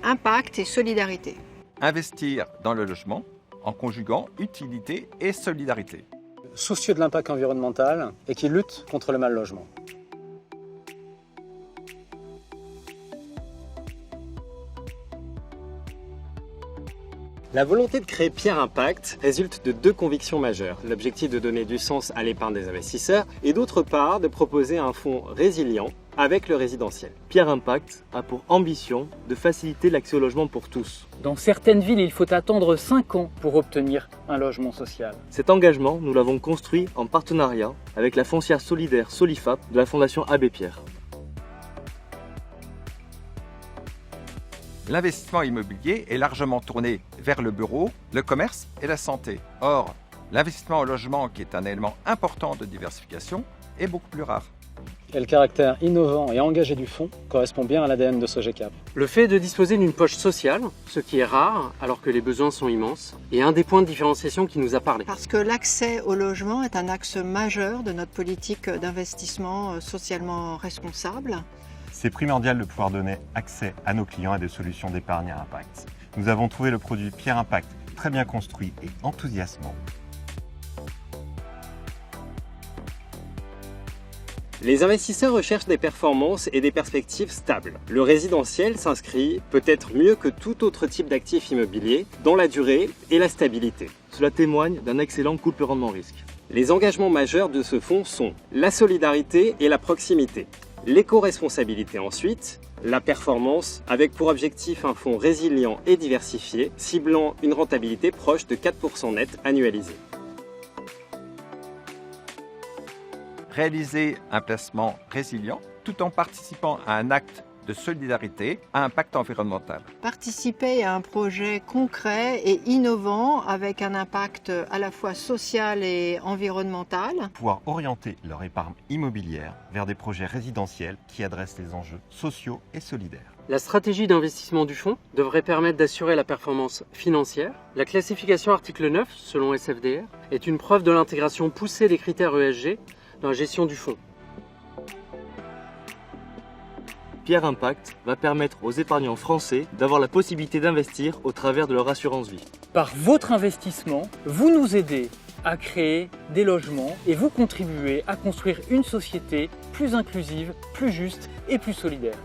impact et solidarité. Investir dans le logement en conjuguant utilité et solidarité. Soucieux de l'impact environnemental et qui lutte contre le mal logement. La volonté de créer Pierre Impact résulte de deux convictions majeures. L'objectif de donner du sens à l'épargne des investisseurs et d'autre part de proposer un fonds résilient avec le résidentiel. Pierre Impact a pour ambition de faciliter l'accès au logement pour tous. Dans certaines villes, il faut attendre 5 ans pour obtenir un logement social. Cet engagement, nous l'avons construit en partenariat avec la foncière solidaire Solifap de la Fondation Abbé Pierre. L'investissement immobilier est largement tourné vers le bureau, le commerce et la santé. Or, l'investissement au logement, qui est un élément important de diversification, est beaucoup plus rare. Et le caractère innovant et engagé du fonds correspond bien à l'ADN de Sogecap. Le fait de disposer d'une poche sociale, ce qui est rare alors que les besoins sont immenses, est un des points de différenciation qui nous a parlé. Parce que l'accès au logement est un axe majeur de notre politique d'investissement socialement responsable. C'est primordial de pouvoir donner accès à nos clients à des solutions d'épargne à impact. Nous avons trouvé le produit Pierre Impact très bien construit et enthousiasmant. Les investisseurs recherchent des performances et des perspectives stables. Le résidentiel s'inscrit peut-être mieux que tout autre type d'actif immobilier dans la durée et la stabilité. Cela témoigne d'un excellent couple rendement-risque. Les engagements majeurs de ce fonds sont la solidarité et la proximité. L'éco-responsabilité ensuite, la performance avec pour objectif un fonds résilient et diversifié, ciblant une rentabilité proche de 4% net annualisé. Réaliser un placement résilient tout en participant à un acte de solidarité à impact environnemental. Participer à un projet concret et innovant avec un impact à la fois social et environnemental. Pouvoir orienter leur épargne immobilière vers des projets résidentiels qui adressent les enjeux sociaux et solidaires. La stratégie d'investissement du fonds devrait permettre d'assurer la performance financière. La classification article 9, selon SFDR, est une preuve de l'intégration poussée des critères ESG dans la gestion du fonds. Pierre Impact va permettre aux épargnants français d'avoir la possibilité d'investir au travers de leur assurance vie. Par votre investissement, vous nous aidez à créer des logements et vous contribuez à construire une société plus inclusive, plus juste et plus solidaire.